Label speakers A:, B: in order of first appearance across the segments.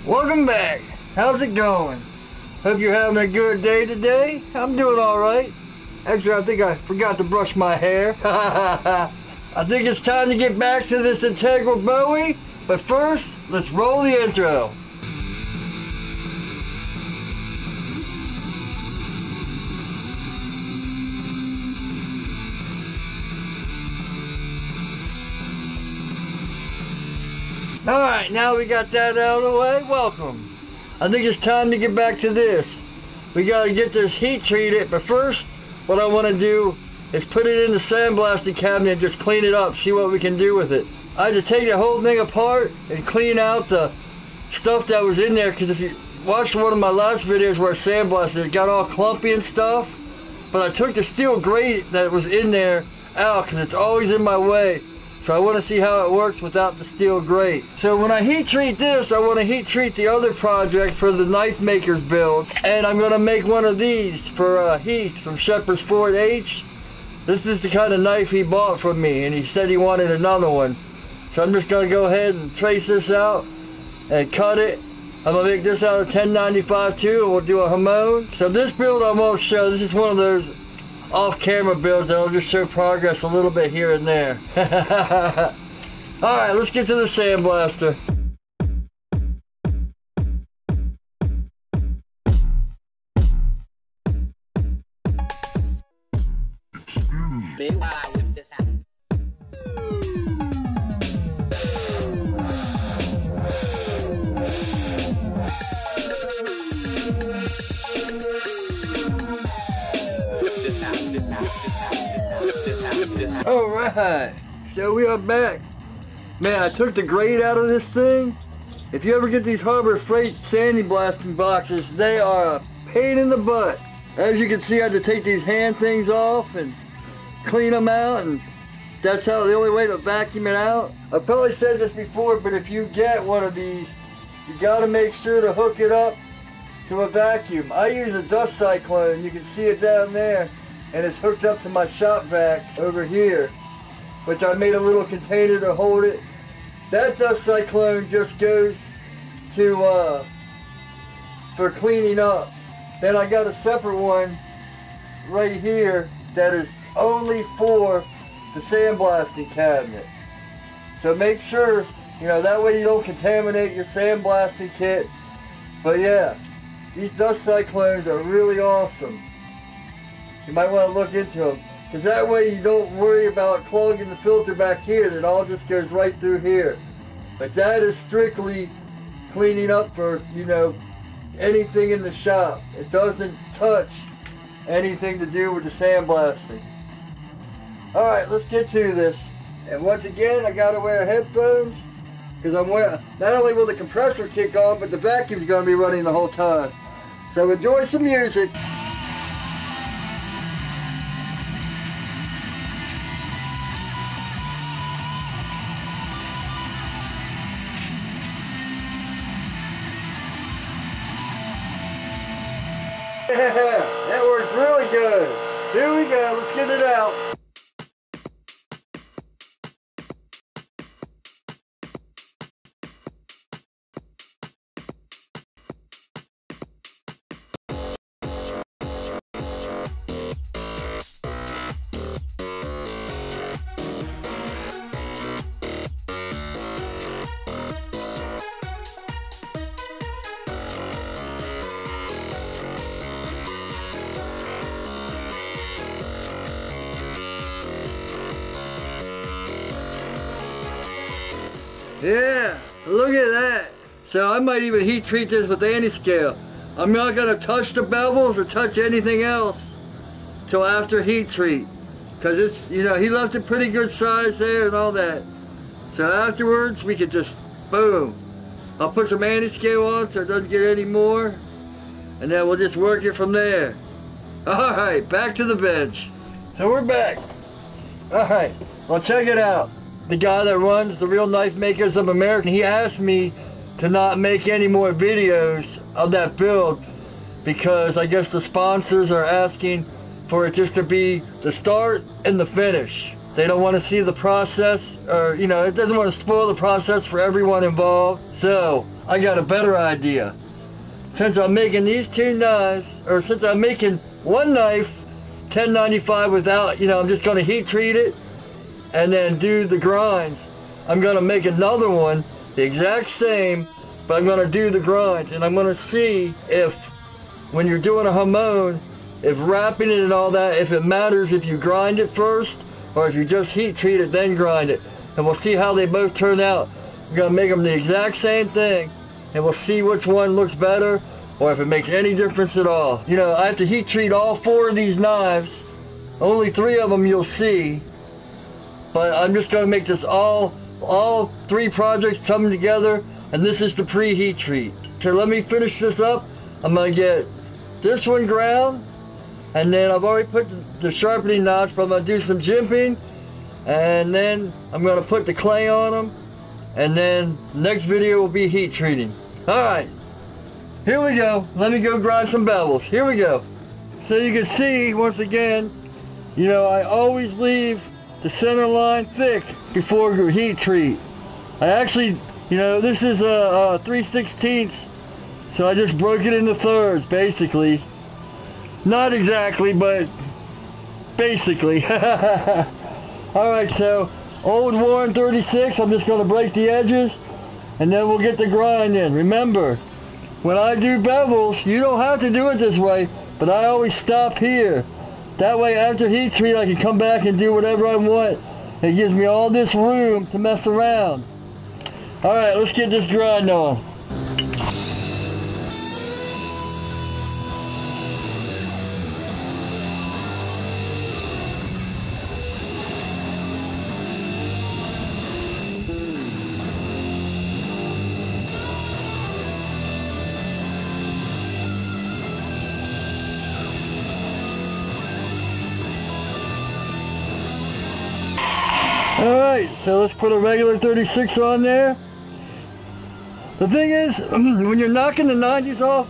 A: Welcome back. How's it going? Hope you're having a good day today. I'm doing alright. Actually, I think I forgot to brush my hair. I think it's time to get back to this integral Bowie. But first, let's roll the intro. Alright, now we got that out of the way, welcome. I think it's time to get back to this. We gotta get this heat treated, but first, what I want to do is put it in the sandblasting cabinet and just clean it up, see what we can do with it. I had to take the whole thing apart and clean out the stuff that was in there, because if you watched one of my last videos where I sandblasted, it got all clumpy and stuff. But I took the steel grate that was in there out, because it's always in my way. So I want to see how it works without the steel grate. So when I heat treat this, I want to heat treat the other project for the knife maker's build. And I'm going to make one of these for Heath from Shepherd's Ford H. This is the kind of knife he bought from me, and he said he wanted another one. So I'm just going to go ahead and trace this out and cut it. I'm going to make this out of 1095 too, and we'll do a Hamon. So this build I won't show. This is one of those off-camera builds that'll just show progress a little bit here and there. Alright, let's get to the sandblaster. Alright, so we are back. Man, I took the grate out of this thing. If you ever get these Harbor Freight sandblasting boxes, they are a pain in the butt. As you can see, I had to take these hand things off and clean them out, and that's how the only way to vacuum it out. I've probably said this before, but if you get one of these, you gotta make sure to hook it up to a vacuum. I use a dust cyclone. You can see it down there. And it's hooked up to my shop vac over here, which I made a little container to hold it. That dust cyclone just goes to for cleaning up. Then I got a separate one right here that is only for the sandblasting cabinet. So make sure, you know, that way you don't contaminate your sandblasting kit. But yeah, these dust cyclones are really awesome. You might want to look into them, because that way you don't worry about clogging the filter back here. It all just goes right through here. But that is strictly cleaning up for, you know, anything in the shop. It doesn't touch anything to do with the sandblasting. Alright, let's get to this. And once again, I gotta wear headphones, because I'm wearing, not only will the compressor kick on, but the vacuum's gonna be running the whole time. So enjoy some music. Yeah, that works really good. Here we go, let's get it out. Yeah, look at that. So I might even heat treat this with anti-scale. I'm not gonna touch the bevels or touch anything else till after heat treat. Cause it's, you know, he left a pretty good size there and all that. So afterwards we could just, boom. I'll put some anti-scale on so it doesn't get any more. And then we'll just work it from there. Alright, back to the bench. So we're back. Alright, well check it out. The guy that runs the Real Knife Makers of America, he asked me to not make any more videos of that build because I guess the sponsors are asking for it just to be the start and the finish. They don't want to see the process, or, you know, it doesn't want to spoil the process for everyone involved. So I got a better idea. Since I'm making these two knives, or since I'm making one knife 1095 without, I'm just gonna heat treat it and then do the grinds. I'm gonna make another one, the exact same, but I'm gonna do the grinds, and I'm gonna see if, when you're doing a hamon, if wrapping it and all that, if it matters if you grind it first, or if you just heat treat it, then grind it. And we'll see how they both turn out. I'm gonna make them the exact same thing, and we'll see which one looks better, or if it makes any difference at all. I have to heat treat all 4 of these knives. Only 3 of them you'll see, but I'm just gonna make this all 3 projects come together, and this is the pre-heat treat. So let me finish this up. I'm gonna get this one ground, and then I've already put the sharpening notch, but I'm gonna do some jimping, and then I'm gonna put the clay on them, and then next video will be heat treating. All right, here we go. Let me go grind some bevels. Here we go. So you can see, once again, I always leave the center line thick before heat treat. I actually, this is a 3/16, so I just broke it into thirds, basically. Not exactly, but basically. All right, so old worn 36, I'm just gonna break the edges, and then we'll get the grind in. Remember, when I do bevels, you don't have to do it this way, but I always stop here. That way, after heat treat, I can come back and do whatever I want. It gives me all this room to mess around. All right, let's get this grind on. Alright, so let's put a regular 36 on there. The thing is, when you're knocking the 90s off,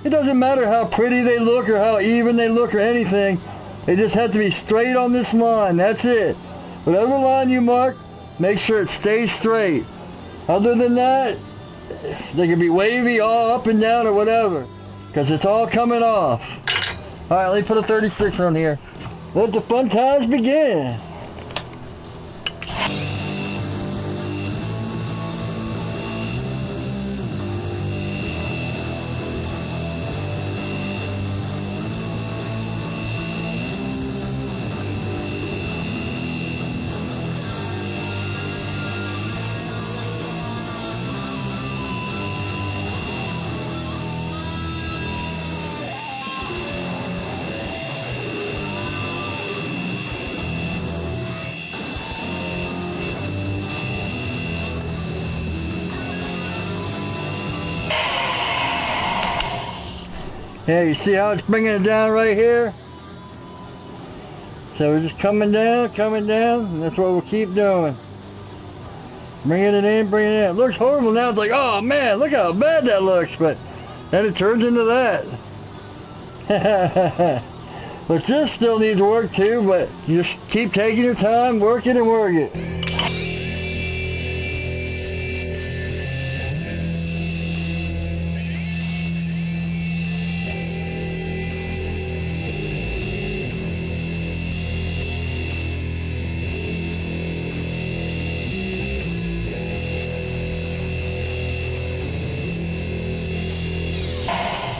A: it doesn't matter how pretty they look or how even they look or anything. They just have to be straight on this line, that's it. Whatever line you mark, make sure it stays straight. Other than that, they can be wavy all up and down or whatever, because it's all coming off. Alright, let me put a 36 on here. Let the fun times begin. Yeah, you see how it's bringing it down right here? So we're just coming down, and that's what we'll keep doing. Bringing it in, bringing it in. It looks horrible now. It's like, oh man, look how bad that looks, but then it turns into that. But this still needs work too, but you just keep taking your time, work it and work it.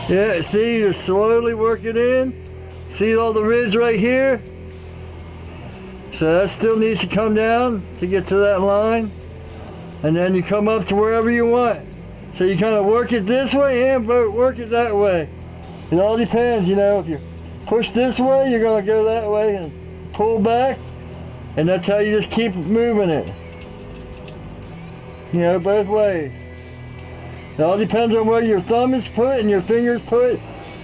A: Yeah, see, you slowly work it in. See all the ridge right here? So that still needs to come down to get to that line. And then you come up to wherever you want. So you kind of work it this way and work it that way. It all depends, if you push this way, you're going to go that way and pull back. And that's how you just keep moving it. Both ways. It all depends on where your thumb is put and your fingers put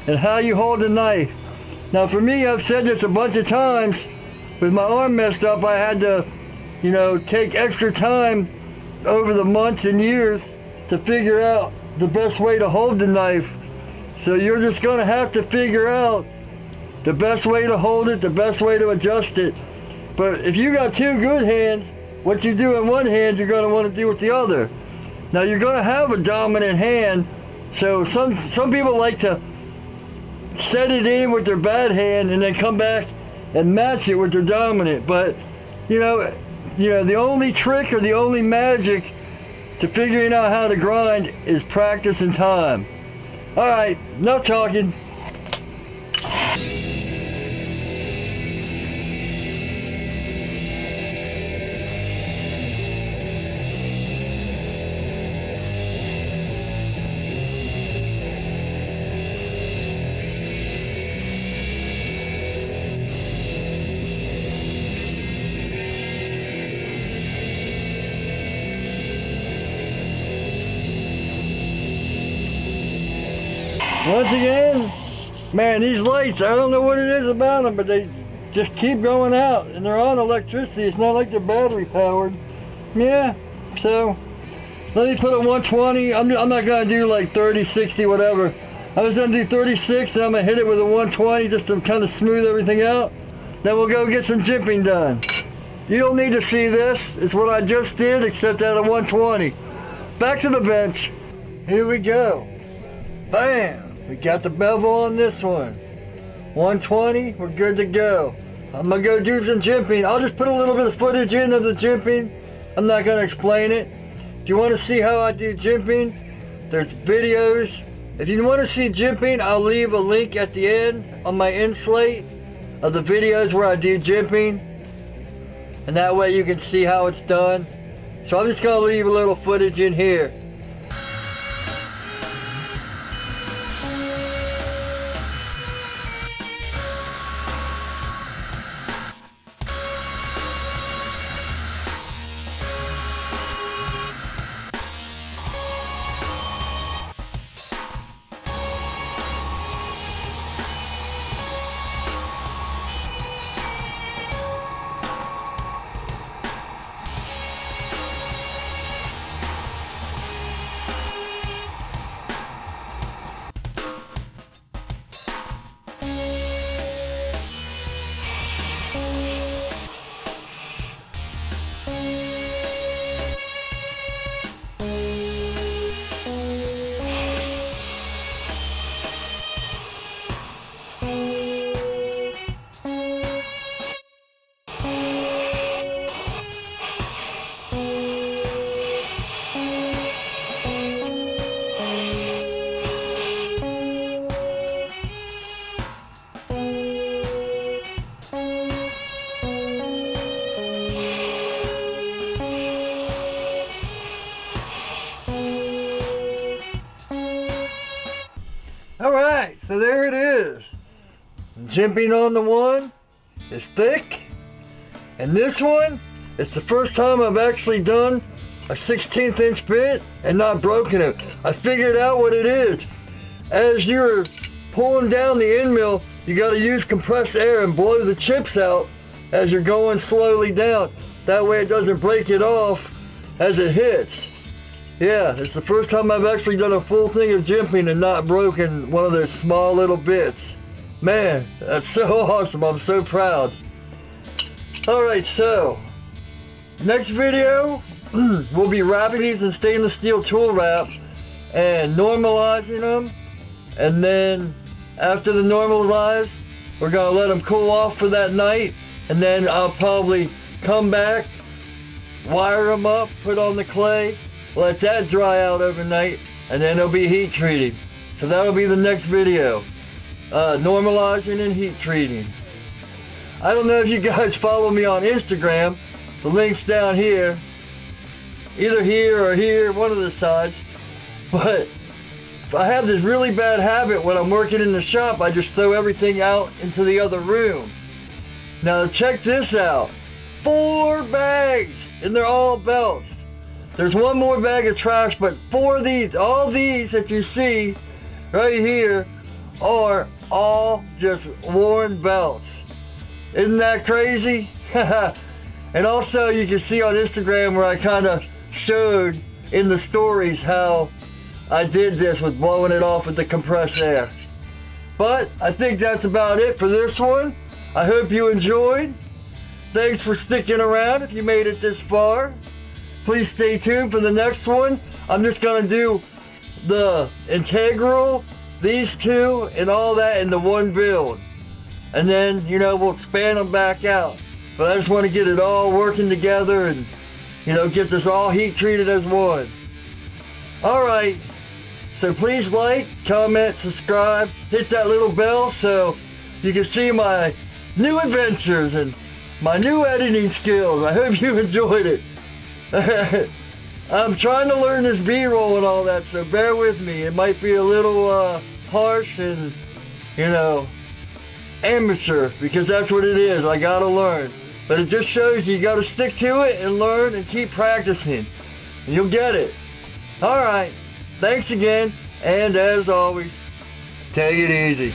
A: and how you hold the knife. Now for me, I've said this a bunch of times, with my arm messed up, I had to, take extra time over the months and years to figure out the best way to hold the knife. So you're just gonna have to figure out the best way to hold it, the best way to adjust it. But if you got 2 good hands, what you do in one hand, you're gonna want to do with the other. Now you're gonna have a dominant hand, so some people like to set it in with their bad hand and then come back and match it with their dominant. But you know, the only trick or the only magic to figuring out how to grind is practice and time. All right, enough talking. Once again, man, these lights, I don't know what it is about them, but they just keep going out, and they're on electricity. It's not like they're battery powered. Yeah, so let me put a 120. I'm not gonna do like 30, 60, whatever. I was gonna do 36, and I'm gonna hit it with a 120 just to kind of smooth everything out. Then we'll go get some jimping done. You don't need to see this. It's what I just did, except at a 120. Back to the bench. Here we go. Bam! We got the bevel on this one. 120, we're good to go. I'm gonna go do some jimping. I'll just put a little bit of footage in of the jimping. I'm not gonna explain it. If you want to see how I do jimping, there's videos. If you want to see jimping, I'll leave a link at the end on my inslate of the videos where I do jimping. And that way you can see how it's done. So I'm just gonna leave a little footage in here. Alright, so there it is. Jimping on the one is thick. And this one, it's the first time I've actually done a 16th inch bit and not broken it. I figured out what it is. As you're pulling down the end mill, you got to use compressed air and blow the chips out as you're going slowly down. That way it doesn't break it off as it hits. Yeah, it's the first time I've actually done a full thing of jimping and not broken one of those small little bits. Man, that's so awesome. I'm so proud. Alright, so next video we'll be wrapping these in stainless steel tool wrap and normalizing them, and then after the normalize, we're gonna let them cool off for that night, and then I'll probably come back, wire them up, put on the clay, let that dry out overnight, and then it'll be heat treated. So that'll be the next video. Normalizing and heat treating. I don't know if you guys follow me on Instagram. The link's down here. Either here or here, one of the sides. But I have this really bad habit when I'm working in the shop, I just throw everything out into the other room. Now check this out. 4 bags, and they're all belts. There's one more bag of trash, but 4 of these, all these that you see right here are all just worn belts. Isn't that crazy? And also you can see on Instagram where I kind of showed in the stories how I did this with blowing it off with the compressed air. But I think that's about it for this one. I hope you enjoyed. Thanks for sticking around if you made it this far. Please stay tuned for the next one. I'm just gonna do the integral, these two, and all that into one build. And then, you know, we'll span them back out. But I just want to get it all working together and, you know, get this all heat treated as one. Alright, so please like, comment, subscribe, hit that little bell so you can see my new adventures and my new editing skills. I hope you enjoyed it. I'm trying to learn this B-roll and all that, so bear with me. It might be a little harsh and, you know, amateur, because that's what it is. I gotta learn. But it just shows you gotta stick to it and learn and keep practicing. And you'll get it. Alright, thanks again, and as always, take it easy.